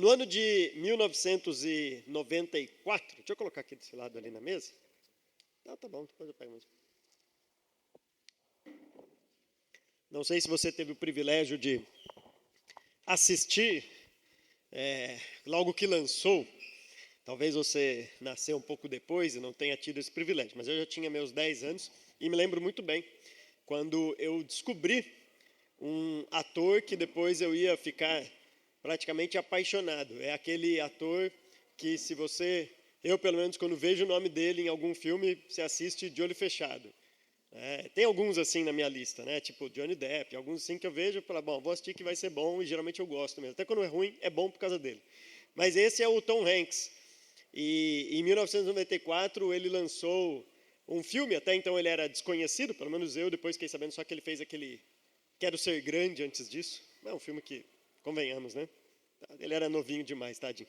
No ano de 1994, deixa eu colocar aqui desse lado ali na mesa. Tá bom, depois eu pego mesmo. Não sei se você teve o privilégio de assistir logo que lançou. Talvez você nasceu um pouco depois e não tenha tido esse privilégio, mas eu já tinha meus 10 anos e me lembro muito bem quando eu descobri um ator que depois eu ia ficar praticamente apaixonado. É aquele ator que eu pelo menos quando vejo o nome dele em algum filme, você assiste de olho fechado. Tem alguns assim na minha lista, né? Tipo Johnny Depp, alguns assim que eu vejo e falo, bom, vou assistir que vai ser bom, e geralmente eu gosto mesmo. Até quando é ruim, é bom por causa dele. Mas esse é o Tom Hanks. E em 1994 ele lançou um filme, até então ele era desconhecido, pelo menos eu depois fiquei sabendo só que ele fez aquele Quero Ser Grande antes disso. É um filme que, convenhamos, né? Ele era novinho demais, tadinho.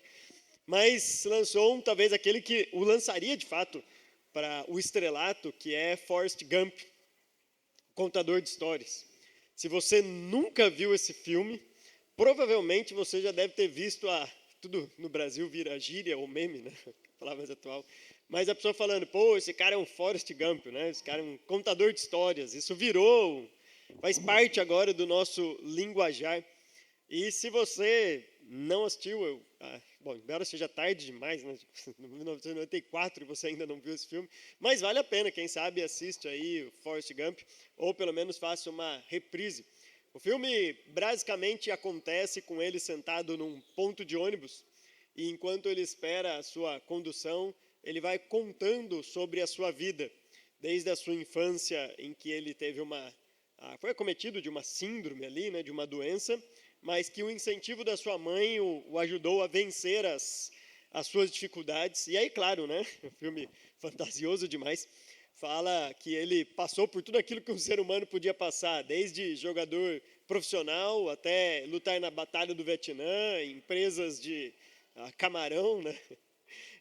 Mas lançou talvez aquele que o lançaria de fato para o estrelato, que é Forrest Gump, contador de histórias. Se você nunca viu esse filme, provavelmente você já deve ter visto tudo no Brasil vira gíria ou meme, né? Falar mais atual. Mas a pessoa falando, pô, esse cara é um Forrest Gump, né? Esse cara é um contador de histórias. Isso faz parte agora do nosso linguajar. E se você não assistiu, bom, embora seja tarde demais, né? 1994 e você ainda não viu esse filme, mas vale a pena, quem sabe assiste aí o Forrest Gump, ou pelo menos faça uma reprise. O filme basicamente acontece com ele sentado num ponto de ônibus, e enquanto ele espera a sua condução, ele vai contando sobre a sua vida, desde a sua infância em que ele teve foi acometido de uma síndrome ali, né, de uma doença, mas que o incentivo da sua mãe o ajudou a vencer as suas dificuldades. E aí, claro, né, um filme fantasioso demais, fala que ele passou por tudo aquilo que um ser humano podia passar, desde jogador profissional até lutar na Batalha do Vietnã, empresas de camarão, né,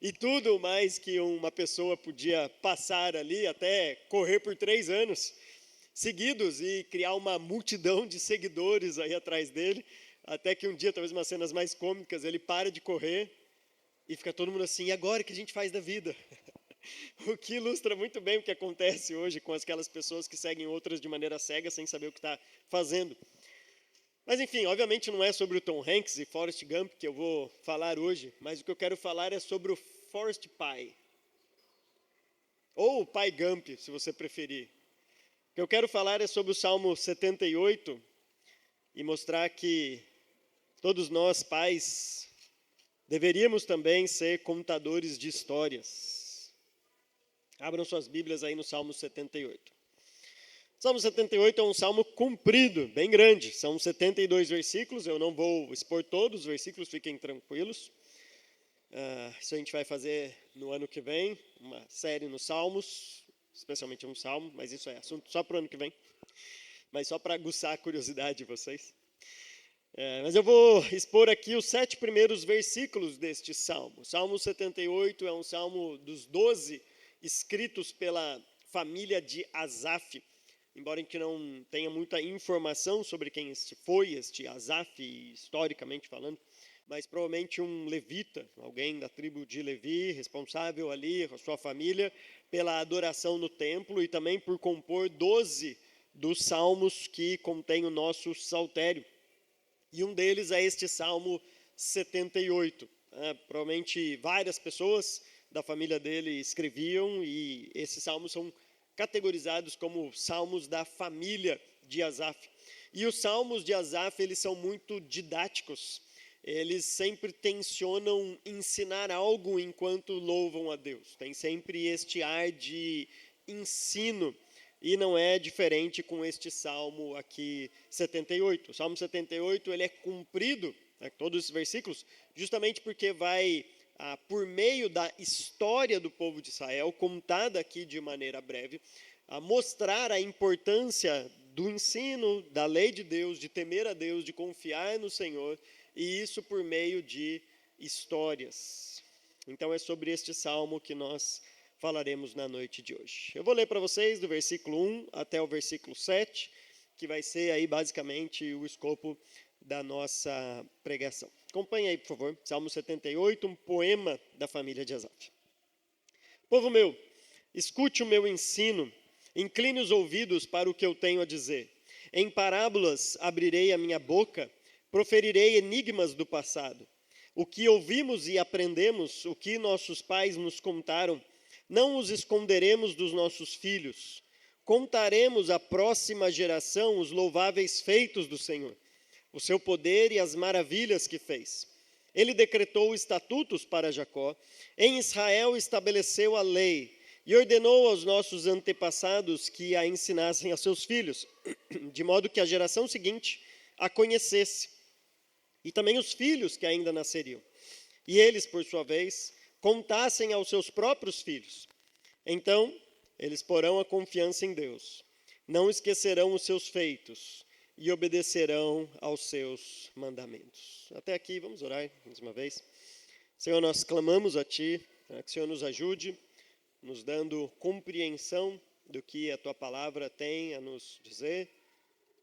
e tudo mais que uma pessoa podia passar ali, até correr por 3 anos seguidos e criar uma multidão de seguidores aí atrás dele, até que um dia, talvez umas cenas mais cômicas, ele para de correr e fica todo mundo assim, e agora o que a gente faz da vida? O que ilustra muito bem o que acontece hoje com aquelas pessoas que seguem outras de maneira cega, sem saber o que está fazendo. Mas enfim, obviamente não é sobre o Tom Hanks e Forrest Gump que eu vou falar hoje, mas o que eu quero falar é sobre o Forrest Pai. Ou o Pai Gump, se você preferir. O que eu quero falar é sobre o Salmo 78 e mostrar que todos nós, pais, deveríamos também ser contadores de histórias. Abram suas Bíblias aí no Salmo 78. O Salmo 78 é um salmo comprido, bem grande. São 72 versículos, eu não vou expor todos os versículos, fiquem tranquilos. Isso a gente vai fazer no ano que vem, uma série nos Salmos, especialmente um salmo, mas isso é assunto só para o ano que vem. Mas só para aguçar a curiosidade de vocês. Mas eu vou expor aqui os 7 primeiros versículos deste salmo. O Salmo 78 é um salmo dos 12 escritos pela família de Asaf. Embora a gente não tenha muita informação sobre quem foi este Asaf, historicamente falando, mas provavelmente um levita, alguém da tribo de Levi, responsável ali, com a sua família, pela adoração no templo e também por compor 12 dos salmos que contém o nosso saltério. E um deles é este Salmo 78. Provavelmente várias pessoas da família dele escreviam e esses salmos são categorizados como salmos da família de Asaf. E os salmos de Asaf, eles são muito didáticos. Eles sempre tensionam ensinar algo enquanto louvam a Deus. Tem sempre este ar de ensino. E não é diferente com este Salmo aqui 78. O Salmo 78 ele é cumprido, né, todos esses versículos, justamente porque vai, por meio da história do povo de Israel, contada aqui de maneira breve, mostrar a importância do ensino, da lei de Deus, de temer a Deus, de confiar no Senhor, e isso por meio de histórias. Então é sobre este salmo que nós falaremos na noite de hoje. Eu vou ler para vocês do versículo 1 até o versículo 7, que vai ser aí basicamente o escopo da nossa pregação. Acompanhe aí, por favor, Salmo 78, um poema da família de Asaf. Povo meu, escute o meu ensino, incline os ouvidos para o que eu tenho a dizer. Em parábolas abrirei a minha boca, proferirei enigmas do passado. O que ouvimos e aprendemos, o que nossos pais nos contaram, não os esconderemos dos nossos filhos. Contaremos à próxima geração os louváveis feitos do Senhor, o seu poder e as maravilhas que fez. Ele decretou estatutos para Jacó, em Israel estabeleceu a lei e ordenou aos nossos antepassados que a ensinassem a seus filhos, de modo que a geração seguinte a conhecesse, e também os filhos que ainda nasceriam. E eles, por sua vez, contassem aos seus próprios filhos. Então, eles porão a confiança em Deus, não esquecerão os seus feitos e obedecerão aos seus mandamentos. Até aqui, vamos orar mais uma vez. Senhor, nós clamamos a Ti, para que o Senhor nos ajude, nos dando compreensão do que a Tua palavra tem a nos dizer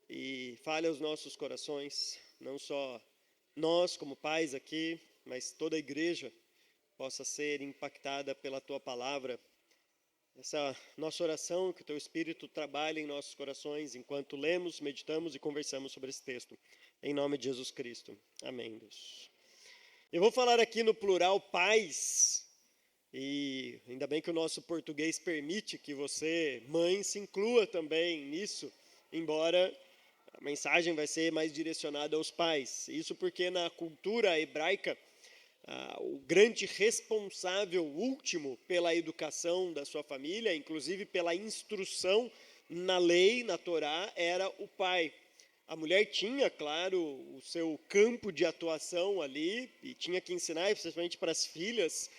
e fale aos nossos corações, não só nós como pais aqui, mas toda a igreja possa ser impactada pela Tua palavra. Essa nossa oração, que o Teu Espírito trabalhe em nossos corações enquanto lemos, meditamos e conversamos sobre esse texto. Em nome de Jesus Cristo. Amém, Deus. Eu vou falar aqui no plural pais, e ainda bem que o nosso português permite que você, mãe, se inclua também nisso, embora a mensagem vai ser mais direcionada aos pais. Isso porque na cultura hebraica, o grande responsável último pela educação da sua família, inclusive pela instrução na lei, na Torá, era o pai. A mulher tinha, claro, o seu campo de atuação ali e tinha que ensinar, especialmente para as filhas,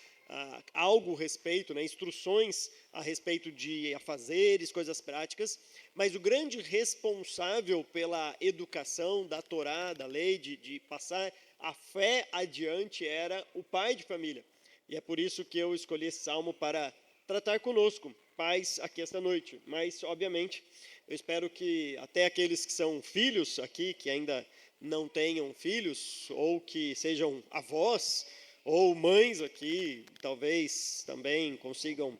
algo a respeito, né, instruções a respeito de afazeres, coisas práticas, mas o grande responsável pela educação da Torá, da lei, de passar a fé adiante era o pai de família. E é por isso que eu escolhi esse salmo para tratar conosco, pais, aqui esta noite. Mas, obviamente, eu espero que até aqueles que são filhos aqui, que ainda não tenham filhos, ou que sejam avós, ou mães aqui, talvez também consigam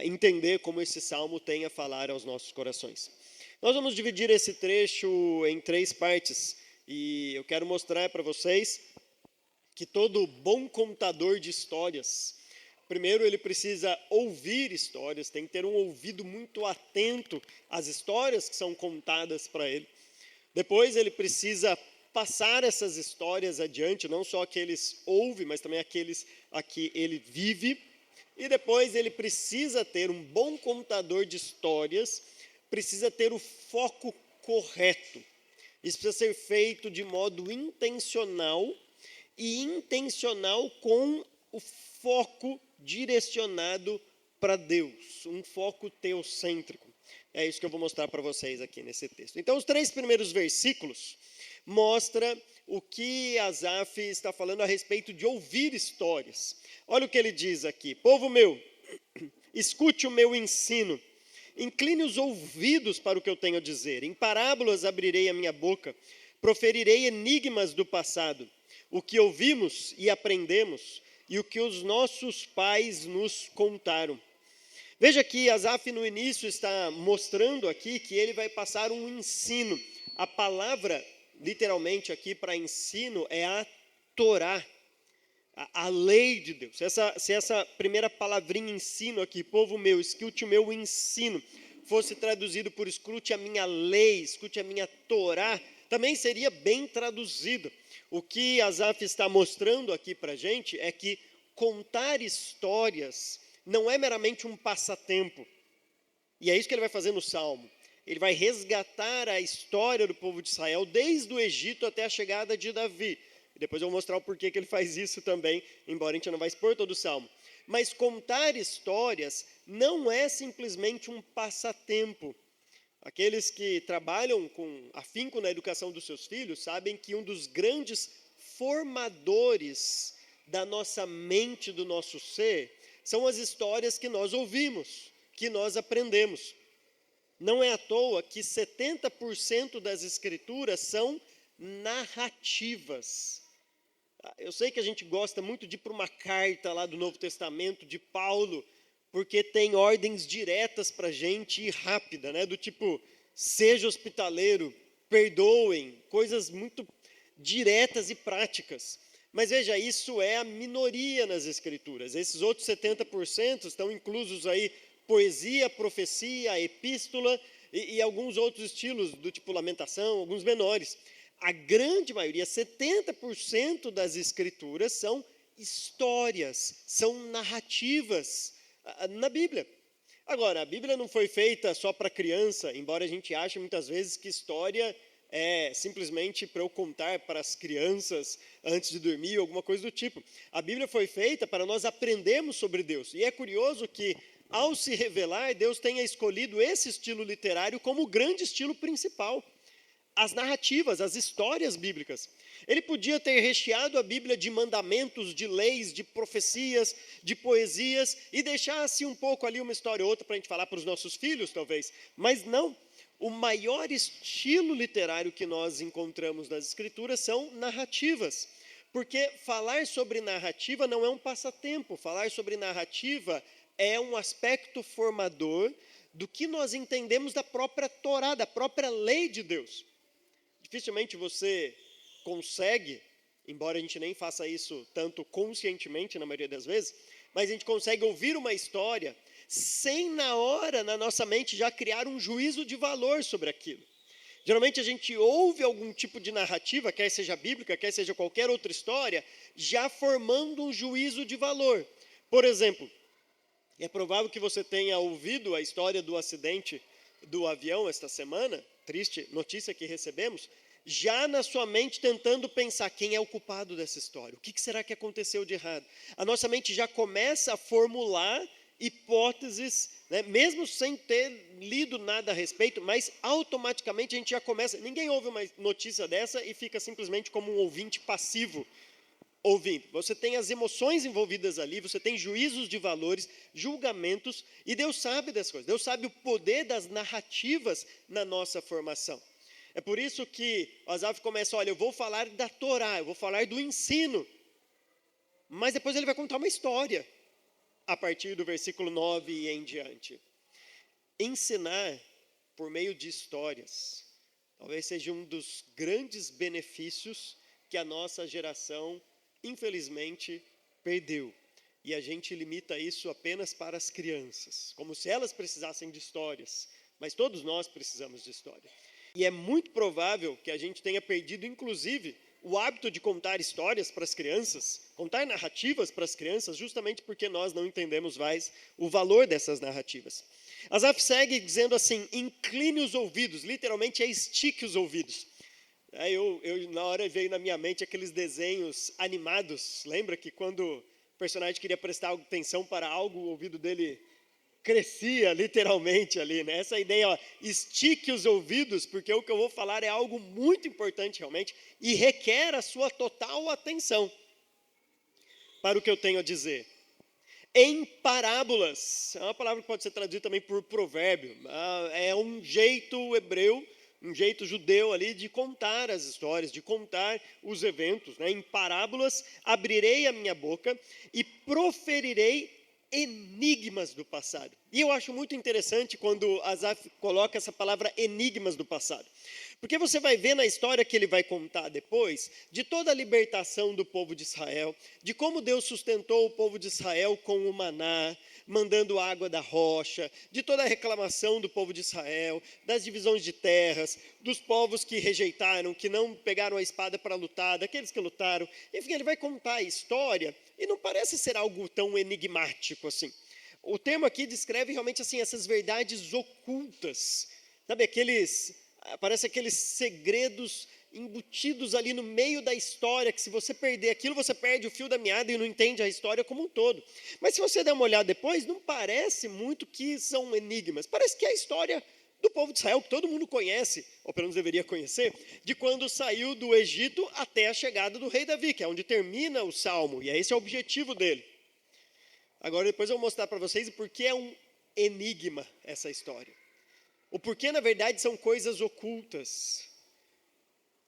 entender como esse salmo tem a falar aos nossos corações. Nós vamos dividir esse trecho em 3 partes. E eu quero mostrar para vocês que todo bom contador de histórias, primeiro ele precisa ouvir histórias, tem que ter um ouvido muito atento às histórias que são contadas para ele. Depois ele precisa passar essas histórias adiante, não só aqueles ouve, mas também aqueles a que ele vive. E depois ele precisa ter, um bom contador de histórias, precisa ter o foco correto. Isso precisa ser feito de modo intencional e intencional com o foco direcionado para Deus, um foco teocêntrico. É isso que eu vou mostrar para vocês aqui nesse texto. Então, os 3 primeiros versículos mostram o que Asaf está falando a respeito de ouvir histórias. Olha o que ele diz aqui: povo meu, escute o meu ensino. Incline os ouvidos para o que eu tenho a dizer. Em parábolas abrirei a minha boca, proferirei enigmas do passado, o que ouvimos e aprendemos, e o que os nossos pais nos contaram. Veja que Asaf no início está mostrando aqui que ele vai passar um ensino. A palavra, literalmente aqui para ensino, é a Torá. A lei de Deus. Se essa primeira palavrinha ensino aqui, povo meu, escute o meu ensino, fosse traduzido por escute a minha lei, escute a minha Torá, também seria bem traduzido. O que Asaf está mostrando aqui para a gente é que contar histórias não é meramente um passatempo. E é isso que ele vai fazer no Salmo. Ele vai resgatar a história do povo de Israel desde o Egito até a chegada de Davi. E depois eu vou mostrar o porquê que ele faz isso também, embora a gente não vai expor todo o Salmo. Mas contar histórias não é simplesmente um passatempo. Aqueles que trabalham com afinco na educação dos seus filhos sabem que um dos grandes formadores da nossa mente, do nosso ser, são as histórias que nós ouvimos, que nós aprendemos. Não é à toa que 70% das escrituras são narrativas. Eu sei que a gente gosta muito de ir para uma carta lá do Novo Testamento de Paulo, porque tem ordens diretas para a gente e rápida, né? Do tipo, seja hospitaleiro, perdoem, coisas muito diretas e práticas. Mas veja, isso é a minoria nas Escrituras. Esses outros 70% estão inclusos aí poesia, profecia, epístola e alguns outros estilos, do tipo lamentação, alguns menores. A grande maioria, 70% das Escrituras são histórias, são narrativas na Bíblia. Agora, a Bíblia não foi feita só para criança, embora a gente ache muitas vezes que história é simplesmente para eu contar para as crianças antes de dormir, alguma coisa do tipo. A Bíblia foi feita para nós aprendermos sobre Deus. E é curioso que, ao se revelar, Deus tenha escolhido esse estilo literário como o grande estilo principal. As narrativas, as histórias bíblicas. Ele podia ter recheado a Bíblia de mandamentos, de leis, de profecias, de poesias, e deixasse um pouco ali uma história ou outra para a gente falar para os nossos filhos, talvez. Mas não. O maior estilo literário que nós encontramos nas Escrituras são narrativas. Porque falar sobre narrativa não é um passatempo. Falar sobre narrativa é um aspecto formador do que nós entendemos da própria Torá, da própria lei de Deus. Dificilmente você consegue, embora a gente nem faça isso tanto conscientemente na maioria das vezes, mas a gente consegue ouvir uma história sem na hora, na nossa mente, já criar um juízo de valor sobre aquilo. Geralmente a gente ouve algum tipo de narrativa, quer seja bíblica, quer seja qualquer outra história, já formando um juízo de valor. Por exemplo, é provável que você tenha ouvido a história do acidente do avião esta semana, triste notícia que recebemos, já na sua mente tentando pensar quem é o culpado dessa história, o que será que aconteceu de errado. A nossa mente já começa a formular hipóteses, né, mesmo sem ter lido nada a respeito, mas automaticamente a gente já começa, ninguém ouve uma notícia dessa e fica simplesmente como um ouvinte passivo, ouvindo. Você tem as emoções envolvidas ali, você tem juízos de valores, julgamentos, e Deus sabe dessas coisas. Deus sabe o poder das narrativas na nossa formação. É por isso que Asaf começa, olha, eu vou falar da Torá, eu vou falar do ensino. Mas depois ele vai contar uma história, a partir do versículo 9 e em diante. Ensinar por meio de histórias, talvez seja um dos grandes benefícios que a nossa geração, infelizmente, perdeu. E a gente limita isso apenas para as crianças, como se elas precisassem de histórias. Mas todos nós precisamos de história. E é muito provável que a gente tenha perdido, inclusive, o hábito de contar histórias para as crianças, contar narrativas para as crianças, justamente porque nós não entendemos mais o valor dessas narrativas. Asaf segue dizendo assim, incline os ouvidos, literalmente é estique os ouvidos. Na hora veio na minha mente aqueles desenhos animados, lembra que quando o personagem queria prestar atenção para algo, o ouvido dele crescia literalmente ali, né? Essa ideia, ó, estique os ouvidos, porque o que eu vou falar é algo muito importante realmente e requer a sua total atenção para o que eu tenho a dizer. Em parábolas, é uma palavra que pode ser traduzida também por provérbio, é um jeito hebreu, um jeito judeu ali de contar as histórias, de contar os eventos, né? Em parábolas, abrirei a minha boca e proferirei enigmas do passado. E eu acho muito interessante quando Asaf coloca essa palavra enigmas do passado. Porque você vai ver na história que ele vai contar depois, de toda a libertação do povo de Israel, de como Deus sustentou o povo de Israel com o maná, mandando água da rocha, de toda a reclamação do povo de Israel, das divisões de terras, dos povos que rejeitaram, que não pegaram a espada para lutar, daqueles que lutaram. Enfim, ele vai contar a história e não parece ser algo tão enigmático assim. O termo aqui descreve realmente assim essas verdades ocultas, sabe, parece aqueles segredos embutidos ali no meio da história, que se você perder aquilo, você perde o fio da meada e não entende a história como um todo. Mas se você der uma olhada depois, não parece muito que são enigmas, parece que é a história do povo de Israel, que todo mundo conhece, ou pelo menos deveria conhecer, de quando saiu do Egito até a chegada do rei Davi, que é onde termina o Salmo, e esse é o objetivo dele. Agora, depois eu vou mostrar para vocês por que é um enigma essa história. O porquê, na verdade, são coisas ocultas.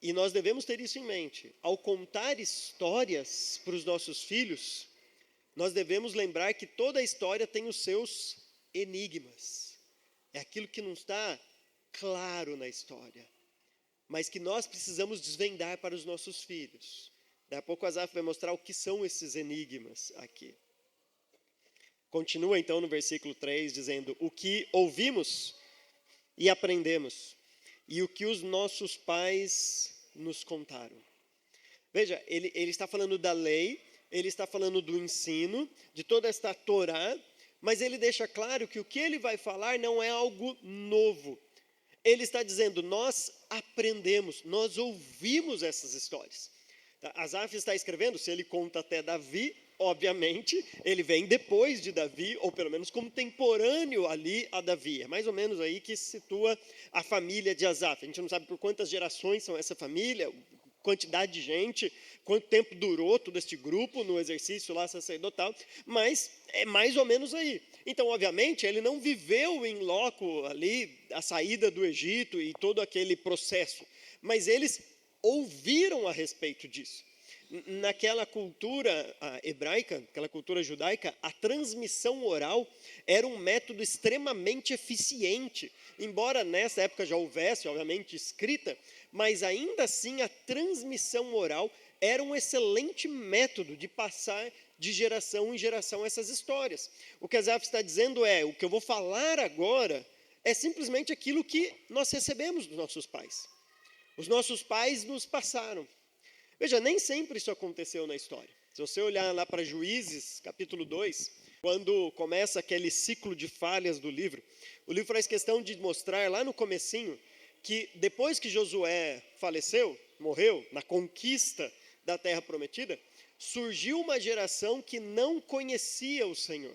E nós devemos ter isso em mente. Ao contar histórias para os nossos filhos, nós devemos lembrar que toda a história tem os seus enigmas. É aquilo que não está claro na história, mas que nós precisamos desvendar para os nossos filhos. Daqui a pouco o Asaf vai mostrar o que são esses enigmas aqui. Continua então no versículo 3 dizendo: o que ouvimos e aprendemos, e o que os nossos pais nos contaram. Veja, ele está falando da lei, ele está falando do ensino, de toda esta Torá, mas ele deixa claro que o que ele vai falar não é algo novo. Ele está dizendo, nós aprendemos, nós ouvimos essas histórias. Asaf está escrevendo, se ele conta até Davi, obviamente, ele vem depois de Davi, ou pelo menos contemporâneo ali a Davi. É mais ou menos aí que se situa a família de Asaf. A gente não sabe por quantas gerações são essa família, quantidade de gente, quanto tempo durou todo este grupo no exercício lá sacerdotal, mas é mais ou menos aí. Então, obviamente, ele não viveu em loco ali a saída do Egito e todo aquele processo, mas eles ouviram a respeito disso. Naquela cultura hebraica, aquela cultura judaica, a transmissão oral era um método extremamente eficiente. Embora nessa época já houvesse, obviamente, escrita, mas ainda assim a transmissão oral era um excelente método de passar de geração em geração essas histórias. O que Asaf está dizendo é, o que eu vou falar agora é simplesmente aquilo que nós recebemos dos nossos pais. Os nossos pais nos passaram. Veja, nem sempre isso aconteceu na história. Se você olhar lá para Juízes, capítulo 2, quando começa aquele ciclo de falhas do livro, o livro faz questão de mostrar lá no comecinho que depois que Josué faleceu, morreu, na conquista da terra prometida, surgiu uma geração que não conhecia o Senhor.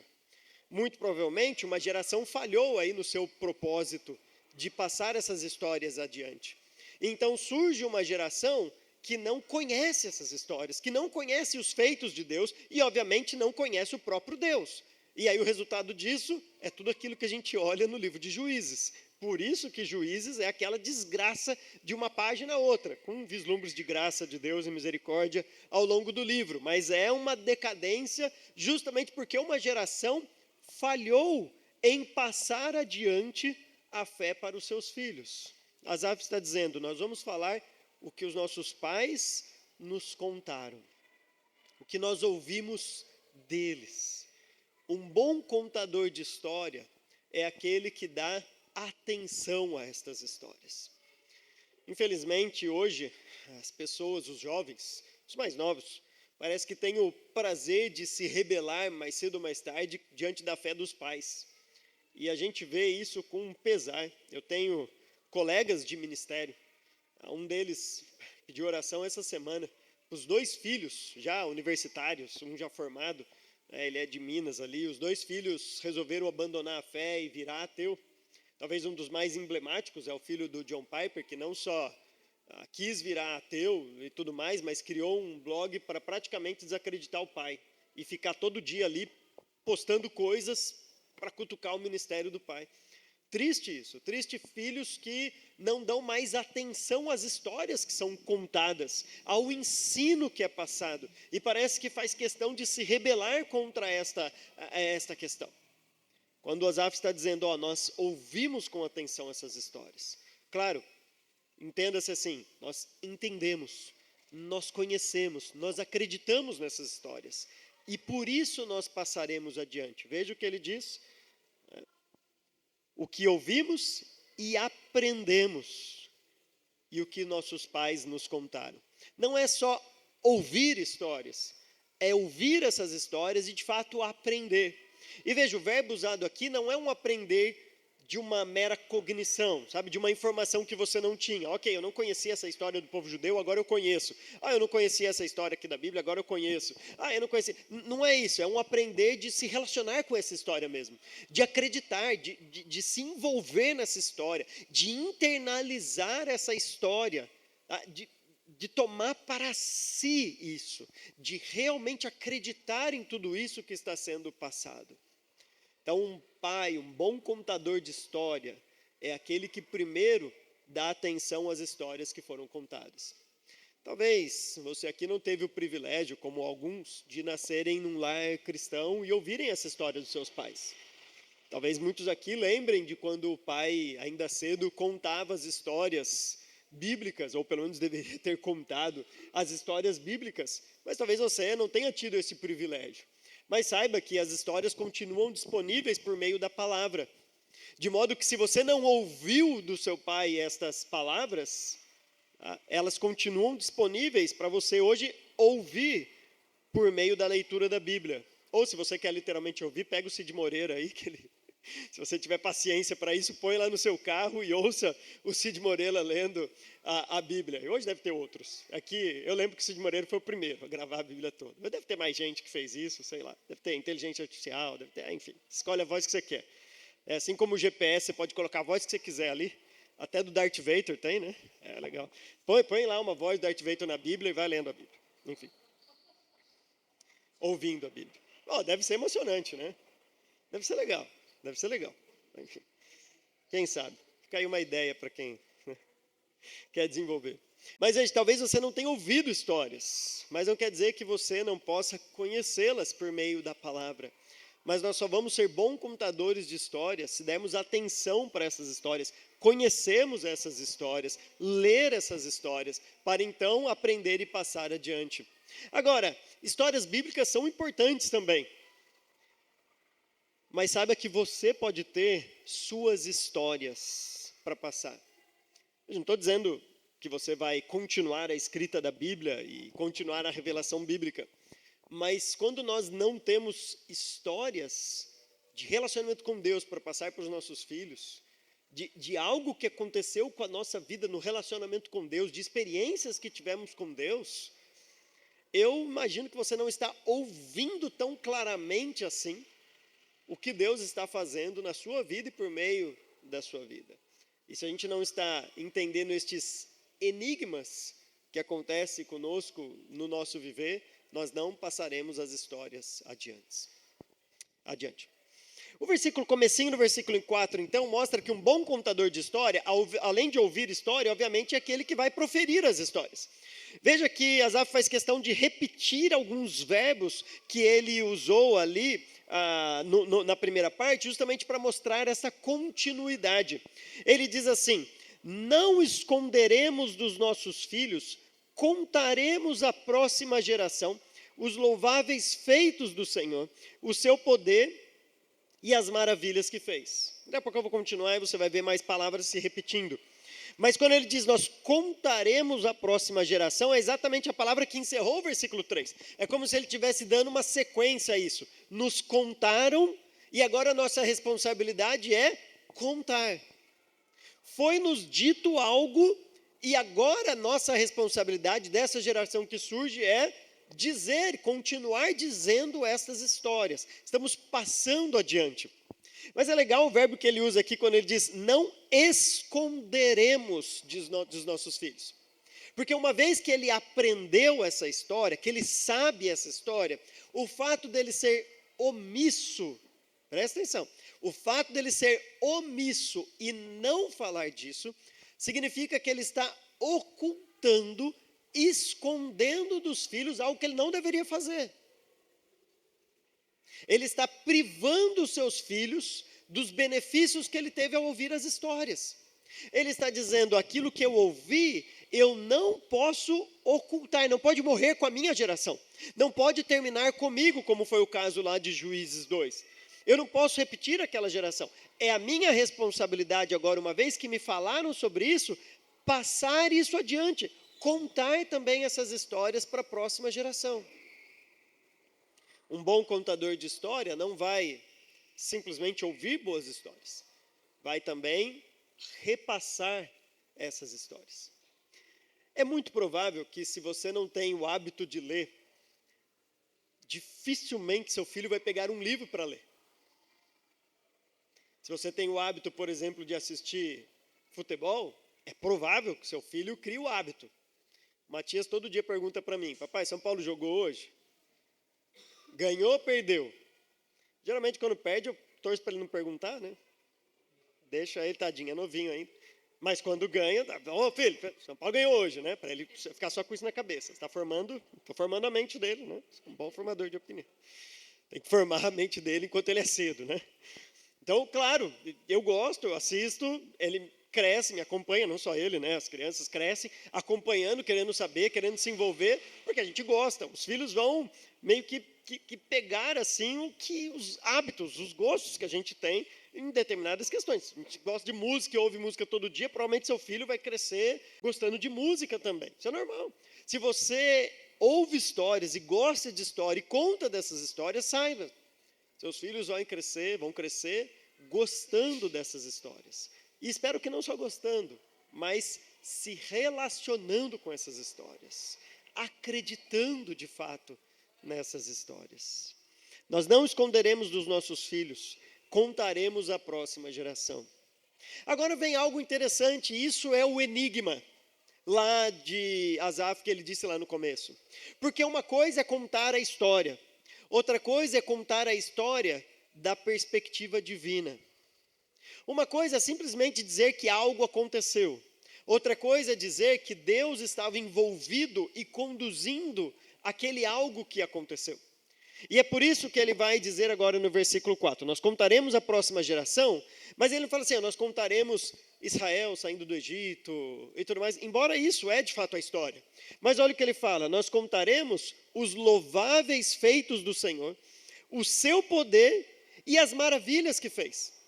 Muito provavelmente uma geração falhou aí no seu propósito de passar essas histórias adiante. Então surge uma geração que não conhece essas histórias, que não conhece os feitos de Deus e, obviamente, não conhece o próprio Deus. E aí o resultado disso é tudo aquilo que a gente olha no livro de Juízes. Por isso que Juízes é aquela desgraça de uma página a outra, com vislumbres de graça de Deus e misericórdia ao longo do livro. Mas é uma decadência justamente porque uma geração falhou em passar adiante a fé para os seus filhos. Asaf está dizendo, nós vamos falar o que os nossos pais nos contaram, o que nós ouvimos deles. Um bom contador de história é aquele que dá atenção a estas histórias. Infelizmente, hoje, as pessoas, os jovens, os mais novos, parece que têm o prazer de se rebelar mais cedo ou mais tarde diante da fé dos pais. E a gente vê isso com pesar. Eu tenho colegas de ministério. Um deles pediu oração essa semana para os 2 filhos já universitários, um já formado, ele é de Minas ali, os 2 filhos resolveram abandonar a fé e virar ateu. Talvez um dos mais emblemáticos é o filho do John Piper, que não só quis virar ateu e tudo mais, mas criou um blog para praticamente desacreditar o pai e ficar todo dia ali postando coisas para cutucar o ministério do pai. Triste isso, triste filhos que não dão mais atenção às histórias que são contadas, ao ensino que é passado, e parece que faz questão de se rebelar contra esta questão. Quando o Asaf está dizendo, nós ouvimos com atenção essas histórias. Claro, entenda-se assim, nós entendemos, nós conhecemos, nós acreditamos nessas histórias, e por isso nós passaremos adiante. Veja o que ele diz, o que ouvimos e aprendemos, e o que nossos pais nos contaram. Não é só ouvir histórias, é ouvir essas histórias e de fato aprender. E veja, o verbo usado aqui não é um aprender de uma mera cognição, sabe, de uma informação que você não tinha. Ok, eu não conhecia essa história do povo judeu, agora eu conheço. Eu não conhecia essa história aqui da Bíblia, agora eu conheço. Eu não conhecia. Não é isso, é um aprender de se relacionar com essa história mesmo, de acreditar, de se envolver nessa história, de internalizar essa história, de tomar para si isso, de realmente acreditar em tudo isso que está sendo passado. Então, um pai, um bom contador de história, é aquele que primeiro dá atenção às histórias que foram contadas. Talvez você aqui não teve o privilégio, como alguns, de nascerem num lar cristão e ouvirem essa história dos seus pais. Talvez muitos aqui lembrem de quando o pai, ainda cedo, contava as histórias bíblicas, ou pelo menos deveria ter contado as histórias bíblicas, mas talvez você não tenha tido esse privilégio. Mas saiba que as histórias continuam disponíveis por meio da palavra. De modo que se você não ouviu do seu pai estas palavras, elas continuam disponíveis para você hoje ouvir por meio da leitura da Bíblia. Ou se você quer literalmente ouvir, pega o Cid Moreira aí, se você tiver paciência para isso, põe lá no seu carro e ouça o Cid Moreira lendo a Bíblia. E hoje deve ter outros. Aqui, eu lembro que o Cid Moreira foi o primeiro a gravar a Bíblia toda. Mas deve ter mais gente que fez isso, sei lá. Deve ter inteligência artificial, deve ter, enfim. Escolhe a voz que você quer. É assim como o GPS, você pode colocar a voz que você quiser ali. Até do Darth Vader tem, né? É legal. Põe lá uma voz do Darth Vader na Bíblia e vai lendo a Bíblia. Enfim. Ouvindo a Bíblia. Deve ser emocionante, né? Deve ser legal. Deve ser legal. Enfim. Quem sabe? Fica aí uma ideia para quem quer desenvolver. Mas, gente, talvez você não tenha ouvido histórias, mas não quer dizer que você não possa conhecê-las por meio da palavra. Mas nós só vamos ser bons contadores de histórias se dermos atenção para essas histórias, conhecermos essas histórias, ler essas histórias, para então aprender e passar adiante. Agora, histórias bíblicas são importantes também. Mas saiba que você pode ter suas histórias para passar. Eu não estou dizendo que você vai continuar a escrita da Bíblia e continuar a revelação bíblica. Mas quando nós não temos histórias de relacionamento com Deus para passar para os nossos filhos, de algo que aconteceu com a nossa vida no relacionamento com Deus, de experiências que tivemos com Deus, eu imagino que você não está ouvindo tão claramente assim o que Deus está fazendo na sua vida e por meio da sua vida. E se a gente não está entendendo estes enigmas que acontecem conosco no nosso viver, nós não passaremos as histórias adiante. O versículo, comecinho do versículo 4, então, mostra que um bom contador de história, além de ouvir história, obviamente é aquele que vai proferir as histórias. Veja que Asaf faz questão de repetir alguns verbos que ele usou ali na primeira parte, justamente para mostrar essa continuidade. Ele diz assim: não esconderemos dos nossos filhos, contaremos à próxima geração os louváveis feitos do Senhor, o seu poder e as maravilhas que fez. Daqui a pouco eu vou continuar e você vai ver mais palavras se repetindo. Mas quando ele diz nós contaremos à próxima geração, é exatamente a palavra que encerrou o versículo 3. É como se ele estivesse dando uma sequência a isso. Nos contaram e agora a nossa responsabilidade é contar. Foi-nos dito algo e agora a nossa responsabilidade dessa geração que surge é dizer, continuar dizendo essas histórias. Estamos passando adiante. Mas é legal o verbo que ele usa aqui quando ele diz, não esconderemos dos nossos filhos. Porque uma vez que ele aprendeu essa história, que ele sabe essa história, o fato dele ser omisso, presta atenção, o fato dele ser omisso e não falar disso, significa que ele está ocultando, escondendo dos filhos algo que ele não deveria fazer. Ele está privando os seus filhos dos benefícios que ele teve ao ouvir as histórias. Ele está dizendo, aquilo que eu ouvi, eu não posso ocultar, não pode morrer com a minha geração. Não pode terminar comigo, como foi o caso lá de Juízes 2. Eu não posso repetir aquela geração. É a minha responsabilidade agora, uma vez que me falaram sobre isso, passar isso adiante. Contar também essas histórias para a próxima geração. Um bom contador de história não vai simplesmente ouvir boas histórias. Vai também repassar essas histórias. É muito provável que se você não tem o hábito de ler, dificilmente seu filho vai pegar um livro para ler. Se você tem o hábito, por exemplo, de assistir futebol, é provável que seu filho crie o hábito. Matias todo dia pergunta para mim, papai, São Paulo jogou hoje? Ganhou ou perdeu? Geralmente quando perde eu torço para ele não perguntar, né? Deixa ele, tadinho, é novinho ainda. Mas quando ganha, filho, São Paulo ganhou hoje, né? Para ele ficar só com isso na cabeça. Estou formando a mente dele, né? Um bom formador de opinião. Tem que formar a mente dele enquanto ele é cedo, né? Então, claro, eu gosto, eu assisto, ele cresce, me acompanha, não só ele, né? As crianças crescem acompanhando, querendo saber, querendo se envolver, porque a gente gosta. Os filhos vão meio que pegar assim os hábitos, os gostos que a gente tem em determinadas questões. A gente gosta de música, ouve música todo dia, provavelmente seu filho vai crescer gostando de música também. Isso é normal. Se você ouve histórias e gosta de história e conta dessas histórias, saiba, seus filhos vão crescer gostando dessas histórias. E espero que não só gostando, mas se relacionando com essas histórias, acreditando de fato nessas histórias. Nós não esconderemos dos nossos filhos, contaremos à próxima geração. Agora vem algo interessante, isso é o enigma lá de Asaf que ele disse lá no começo. Porque uma coisa é contar a história, outra coisa é contar a história da perspectiva divina. Uma coisa é simplesmente dizer que algo aconteceu. Outra coisa é dizer que Deus estava envolvido e conduzindo aquele algo que aconteceu. E é por isso que ele vai dizer agora no versículo 4, nós contaremos a próxima geração, mas ele fala assim, nós contaremos Israel saindo do Egito e tudo mais, embora isso é de fato a história. Mas olha o que ele fala, nós contaremos os louváveis feitos do Senhor, o seu poder e as maravilhas que fez.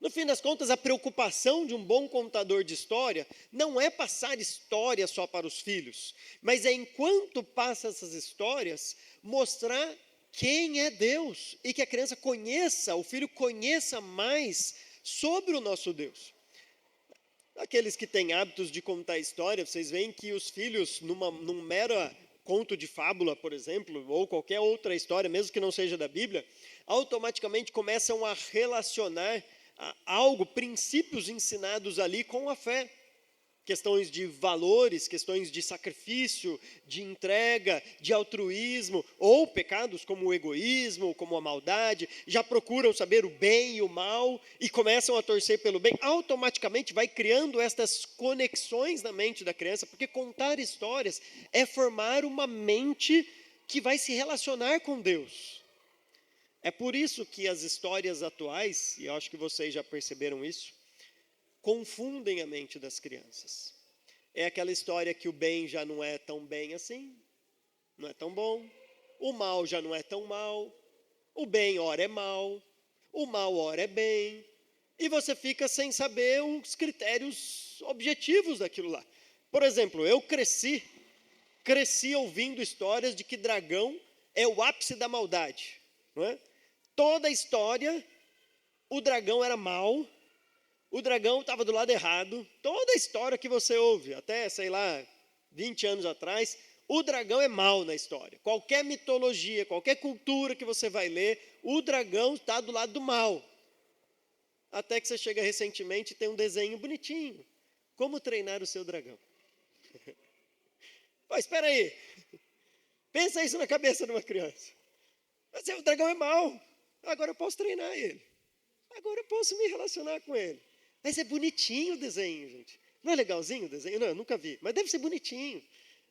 No fim das contas, a preocupação de um bom contador de história não é passar história só para os filhos, mas é enquanto passa essas histórias, mostrar quem é Deus e que a criança conheça, o filho conheça mais sobre o nosso Deus. Aqueles que têm hábitos de contar história, vocês veem que os filhos, num mero conto de fábula, por exemplo, ou qualquer outra história, mesmo que não seja da Bíblia, automaticamente começam a relacionar algo, princípios ensinados ali com a fé. Questões de valores, questões de sacrifício, de entrega, de altruísmo, ou pecados como o egoísmo, como a maldade, já procuram saber o bem e o mal e começam a torcer pelo bem, automaticamente vai criando estas conexões na mente da criança, porque contar histórias é formar uma mente que vai se relacionar com Deus. É por isso que as histórias atuais, e eu acho que vocês já perceberam isso, confundem a mente das crianças. É aquela história que o bem já não é tão bem assim, não é tão bom, o mal já não é tão mal, o bem ora é mal, o mal ora é bem, e você fica sem saber os critérios objetivos daquilo lá. Por exemplo, eu cresci ouvindo histórias de que dragão é o ápice da maldade, não é? Toda a história, o dragão era mau, o dragão estava do lado errado. Toda a história que você ouve, até, 20 anos atrás, o dragão é mau na história. Qualquer mitologia, qualquer cultura que você vai ler, o dragão está do lado do mal. Até que você chega recentemente e tem um desenho bonitinho. Como treinar o seu dragão? Pô, espera aí. Pensa isso na cabeça de uma criança. Mas o dragão é mau. Agora eu posso treinar ele. Agora eu posso me relacionar com ele. Mas é bonitinho o desenho, gente. Não é legalzinho o desenho? Não, eu nunca vi. Mas deve ser bonitinho.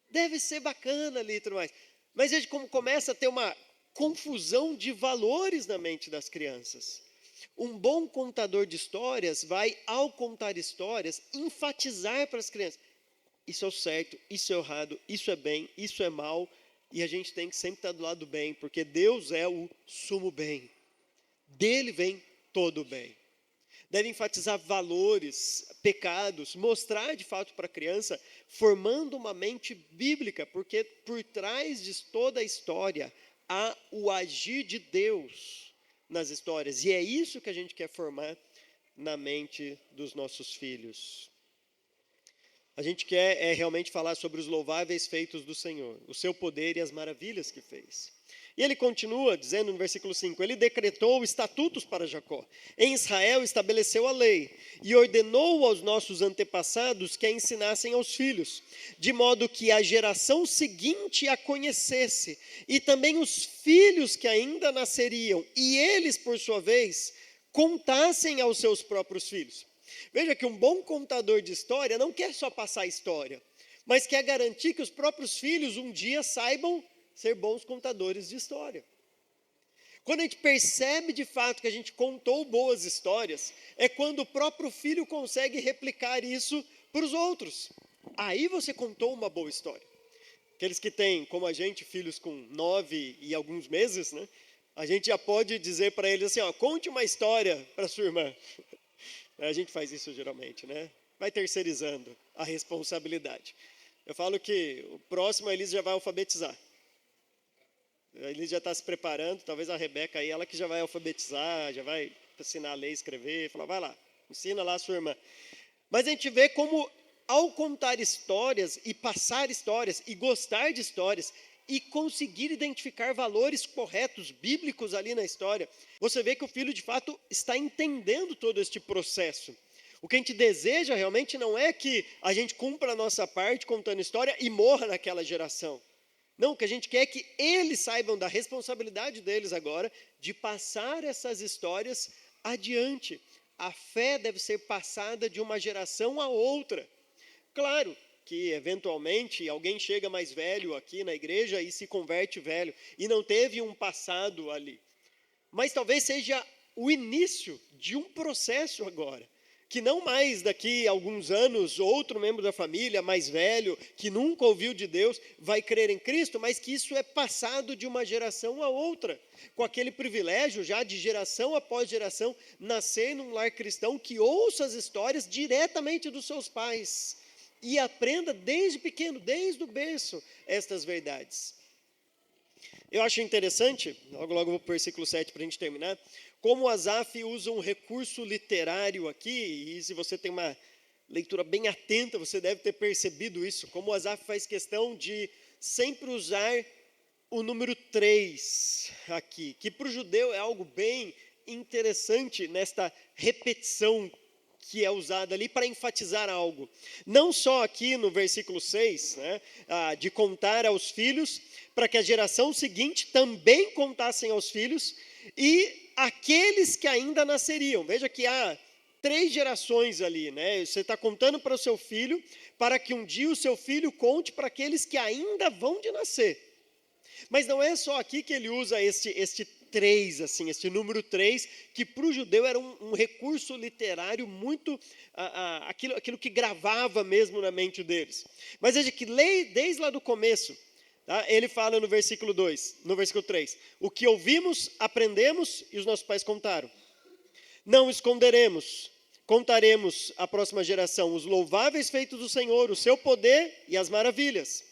Deve ser bacana ali e tudo mais. Mas veja como começa a ter uma confusão de valores na mente das crianças. Um bom contador de histórias vai, ao contar histórias, enfatizar para as crianças. Isso é o certo, isso é o errado, isso é bem, isso é mal. E a gente tem que sempre estar do lado do bem, porque Deus é o sumo bem. Dele vem todo o bem. Deve enfatizar valores, pecados, mostrar de fato para a criança, formando uma mente bíblica, porque por trás de toda a história há o agir de Deus nas histórias. E é isso que a gente quer formar na mente dos nossos filhos. A gente quer realmente falar sobre os louváveis feitos do Senhor, o seu poder e as maravilhas que fez. E ele continua dizendo no versículo 5, ele decretou estatutos para Jacó. Em Israel estabeleceu a lei e ordenou aos nossos antepassados que a ensinassem aos filhos, de modo que a geração seguinte a conhecesse, e também os filhos que ainda nasceriam, e eles, por sua vez, contassem aos seus próprios filhos. Veja que um bom contador de história não quer só passar história, mas quer garantir que os próprios filhos um dia saibam ser bons contadores de história. Quando a gente percebe de fato que a gente contou boas histórias, é quando o próprio filho consegue replicar isso para os outros. Aí você contou uma boa história. Aqueles que têm, como a gente, filhos com 9 e alguns meses, né? A gente já pode dizer para eles assim, ó, conte uma história para sua irmã. A gente faz isso geralmente, né? Vai terceirizando a responsabilidade. Eu falo que o próximo a Elisa já vai alfabetizar. A Elisa já está se preparando, talvez a Rebeca aí, ela que já vai alfabetizar, já vai ensinar a ler, escrever, falar, vai lá, ensina lá a sua irmã. Mas a gente vê como, ao contar histórias e passar histórias e gostar de histórias e conseguir identificar valores corretos, bíblicos ali na história, você vê que o filho de fato está entendendo todo este processo. O que a gente deseja realmente não é que a gente cumpra a nossa parte contando história e morra naquela geração. Não, o que a gente quer é que eles saibam da responsabilidade deles agora de passar essas histórias adiante. A fé deve ser passada de uma geração a outra. Claro que, eventualmente, alguém chega mais velho aqui na igreja e se converte velho e não teve um passado ali. Mas talvez seja o início de um processo agora. Que não mais daqui a alguns anos, outro membro da família mais velho, que nunca ouviu de Deus, vai crer em Cristo, mas que isso é passado de uma geração a outra, com aquele privilégio já de geração após geração, nascer num lar cristão que ouça as histórias diretamente dos seus pais e aprenda desde pequeno, desde o berço, estas verdades. Eu acho interessante, logo eu vou para o versículo 7 para a gente terminar, como Asaf usa um recurso literário aqui, e se você tem uma leitura bem atenta, você deve ter percebido isso, como Asaf faz questão de sempre usar o número 3 aqui, que para o judeu é algo bem interessante nesta repetição que é usada ali para enfatizar algo. Não só aqui no versículo 6, né, de contar aos filhos, para que a geração seguinte também contassem aos filhos, e aqueles que ainda nasceriam. Veja que há 3 gerações ali, né? Você está contando para o seu filho, para que um dia o seu filho conte para aqueles que ainda vão de nascer. Mas não é só aqui que ele usa este 3, assim, este número 3, que para o judeu era um recurso literário muito, aquilo que gravava mesmo na mente deles. Mas veja que desde lá do começo, tá, ele fala no versículo 2, no versículo 3, o que ouvimos, aprendemos e os nossos pais contaram. Não esconderemos, contaremos à próxima geração os louváveis feitos do Senhor, o seu poder e as maravilhas.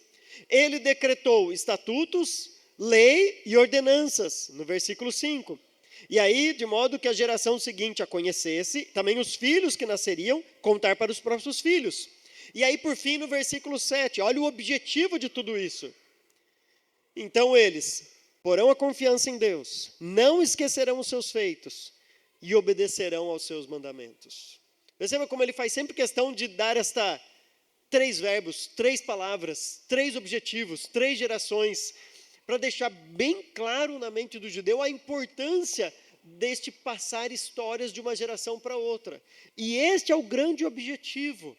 Ele decretou estatutos, lei e ordenanças, no versículo 5. E aí, de modo que a geração seguinte a conhecesse, também os filhos que nasceriam, contar para os próprios filhos. E aí, por fim, no versículo 7, olha o objetivo de tudo isso. Então eles porão a confiança em Deus, não esquecerão os seus feitos e obedecerão aos seus mandamentos. Perceba como ele faz sempre questão de dar 3 verbos, 3 palavras, 3 objetivos, 3 gerações, para deixar bem claro na mente do judeu a importância deste passar histórias de uma geração para outra. E este é o grande objetivo.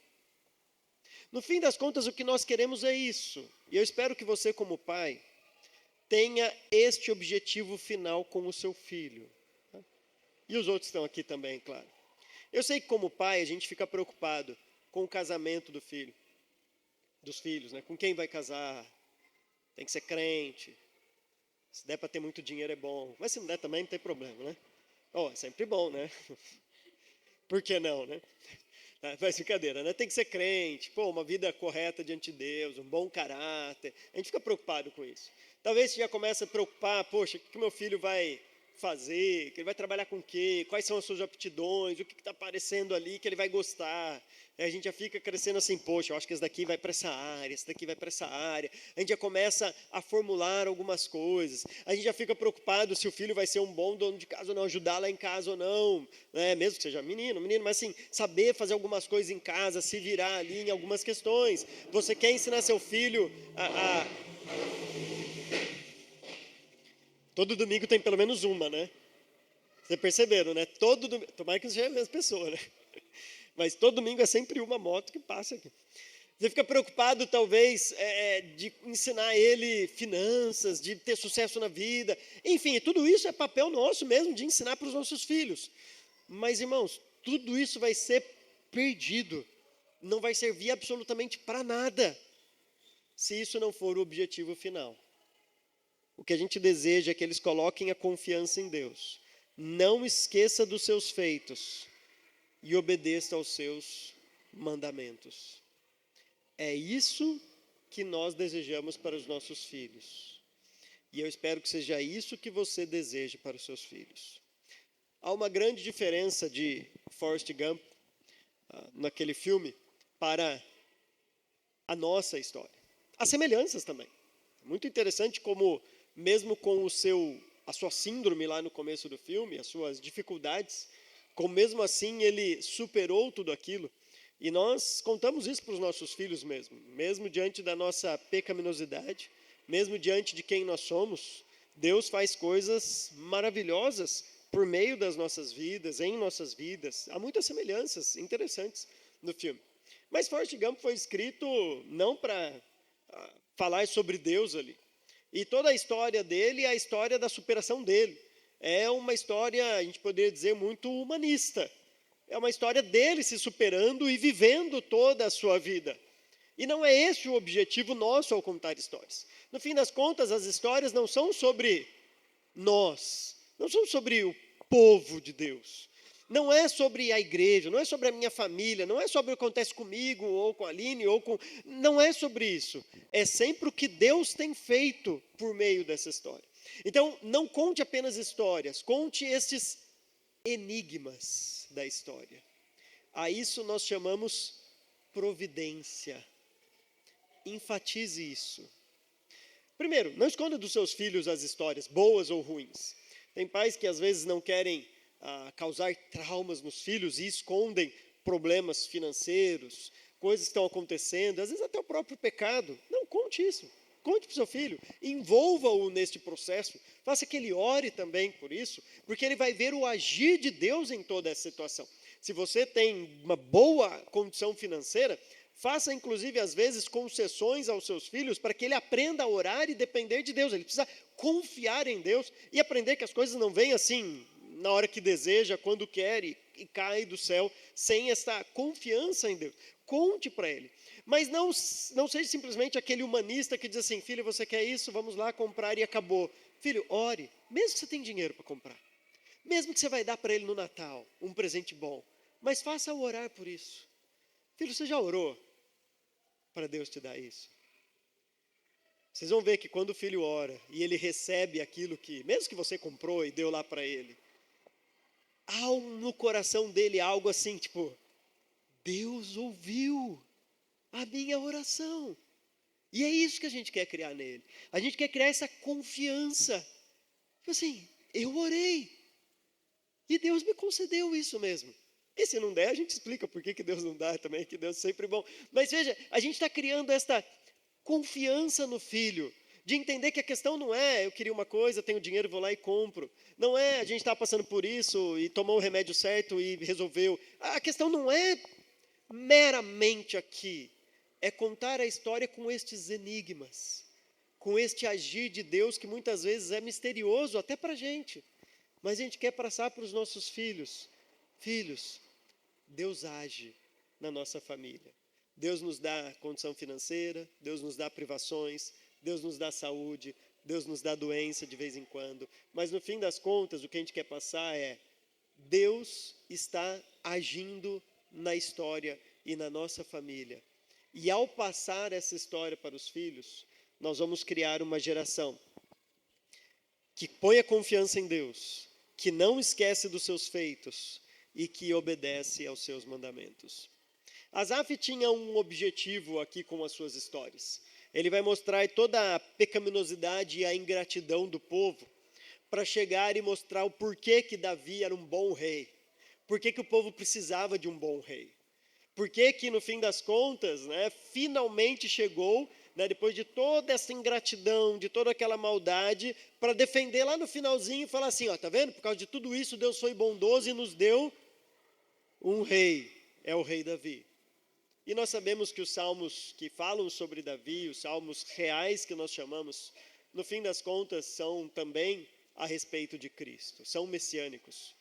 No fim das contas, o que nós queremos é isso. E eu espero que você, como pai, tenha este objetivo final com o seu filho. E os outros estão aqui também, claro. Eu sei que como pai a gente fica preocupado com o casamento do filho, dos filhos, né? Com quem vai casar, tem que ser crente, se der para ter muito dinheiro é bom, mas se não der também não tem problema, né? É sempre bom, né? Por que não, né? Faz brincadeira, né? Tem que ser crente, uma vida correta diante de Deus, um bom caráter, a gente fica preocupado com isso. Talvez você já comece a preocupar, poxa, o que meu filho vai fazer, que ele vai trabalhar com o quê, quais são as suas aptidões, o que está aparecendo ali que ele vai gostar. A gente já fica crescendo assim, poxa, eu acho que esse daqui vai para essa área, esse daqui vai para essa área. A gente já começa a formular algumas coisas. A gente já fica preocupado se o filho vai ser um bom dono de casa ou não, ajudar lá em casa ou não, né? Mesmo que seja menino, mas assim, saber fazer algumas coisas em casa, se virar ali em algumas questões. Você quer ensinar seu filho Todo domingo tem pelo menos uma, né? Vocês perceberam, né? Todo domingo, tomara que não seja a mesma pessoa, né? mas todo domingo é sempre uma moto que passa aqui. Você fica preocupado, talvez, de ensinar ele finanças, de ter sucesso na vida. Enfim, tudo isso é papel nosso mesmo, de ensinar para os nossos filhos. Mas, irmãos, tudo isso vai ser perdido. Não vai servir absolutamente para nada, se isso não for o objetivo final. O que a gente deseja é que eles coloquem a confiança em Deus. Não esqueça dos seus feitos e obedeça aos seus mandamentos. É isso que nós desejamos para os nossos filhos. E eu espero que seja isso que você deseje para os seus filhos. Há uma grande diferença de Forrest Gump, naquele filme, para a nossa história. Há semelhanças também. Muito interessante como, mesmo com a sua síndrome lá no começo do filme, as suas dificuldades, como mesmo assim ele superou tudo aquilo. E nós contamos isso para os nossos filhos mesmo diante da nossa pecaminosidade, mesmo diante de quem nós somos, Deus faz coisas maravilhosas por meio das nossas vidas, em nossas vidas. Há muitas semelhanças interessantes no filme. Mas Forrest Gump foi escrito não para falar sobre Deus ali. E toda a história dele é a história da superação dele. É uma história, a gente poderia dizer, muito humanista. É uma história dele se superando e vivendo toda a sua vida. E não é esse o objetivo nosso ao contar histórias. No fim das contas, as histórias não são sobre nós, não são sobre o povo de Deus. Não é sobre a igreja, não é sobre a minha família, não é sobre o que acontece comigo, ou com a Aline, ou com... Não é sobre isso. É sempre o que Deus tem feito por meio dessa história. Então, não conte apenas histórias, conte esses enigmas da história. A isso nós chamamos providência. Enfatize isso. Primeiro, não esconda dos seus filhos as histórias, boas ou ruins. Tem pais que às vezes não querem causar traumas nos filhos e escondem problemas financeiros, coisas que estão acontecendo, às vezes até o próprio pecado. Não, conte isso. Conte para o seu filho, envolva-o neste processo, faça que ele ore também por isso, porque ele vai ver o agir de Deus em toda essa situação. Se você tem uma boa condição financeira, faça inclusive às vezes concessões aos seus filhos para que ele aprenda a orar e depender de Deus. Ele precisa confiar em Deus e aprender que as coisas não vêm assim, na hora que deseja, quando quer e cai do céu, sem essa confiança em Deus. Conte para ele. Mas não seja simplesmente aquele humanista que diz assim, filho, você quer isso? Vamos lá comprar e acabou. Filho, ore, mesmo que você tenha dinheiro para comprar. Mesmo que você vai dar para ele no Natal um presente bom. Mas faça-o orar por isso. Filho, você já orou para Deus te dar isso? Vocês vão ver que quando o filho ora e ele recebe aquilo que, mesmo que você comprou e deu lá para ele, há no coração dele algo assim, tipo, Deus ouviu a minha oração. E é isso que a gente quer criar nele. A gente quer criar essa confiança. Tipo assim, eu orei. E Deus me concedeu isso mesmo. E se não der, a gente explica por que Deus não dá também, que Deus é sempre bom. Mas veja, a gente está criando esta confiança no filho, de entender que a questão não é, eu queria uma coisa, tenho dinheiro, vou lá e compro. Não é, a gente está passando por isso e tomou o remédio certo e resolveu. A questão não é meramente aqui. É contar a história com estes enigmas, com este agir de Deus que muitas vezes é misterioso até para a gente, mas a gente quer passar para os nossos filhos. Filhos, Deus age na nossa família. Deus nos dá condição financeira, Deus nos dá privações, Deus nos dá saúde, Deus nos dá doença de vez em quando, mas no fim das contas o que a gente quer passar é, Deus está agindo na história e na nossa família. E ao passar essa história para os filhos, nós vamos criar uma geração que põe a confiança em Deus, que não esquece dos seus feitos e que obedece aos seus mandamentos. Asaf tinha um objetivo aqui com as suas histórias. Ele vai mostrar toda a pecaminosidade e a ingratidão do povo para chegar e mostrar o porquê que Davi era um bom rei. Por que o povo precisava de um bom rei? Por que no fim das contas, finalmente chegou, depois de toda essa ingratidão, de toda aquela maldade, para defender lá no finalzinho e falar assim, ó, tá vendo? Por causa de tudo isso, Deus foi bondoso e nos deu um rei. é o rei Davi. E nós sabemos que os salmos que falam sobre Davi, os salmos reais que nós chamamos, no fim das contas, são também a respeito de Cristo, são messiânicos.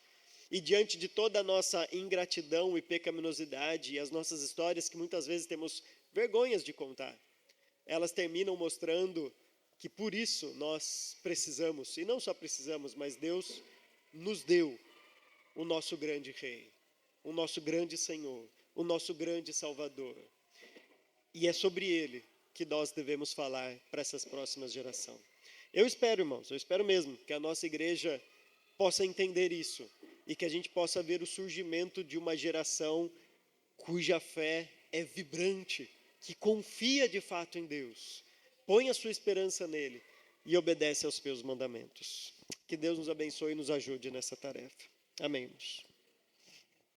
E diante de toda a nossa ingratidão e pecaminosidade e as nossas histórias que muitas vezes temos vergonhas de contar, elas terminam mostrando que por isso nós precisamos, e não só precisamos, mas Deus nos deu o nosso grande Rei, o nosso grande Senhor, o nosso grande Salvador. E é sobre Ele que nós devemos falar para essas próximas gerações. Eu espero, irmãos, eu espero mesmo que a nossa igreja possa entender isso e que a gente possa ver o surgimento de uma geração cuja fé é vibrante, que confia de fato em Deus, põe a sua esperança nele e obedece aos seus mandamentos. Que Deus nos abençoe e nos ajude nessa tarefa. Amém.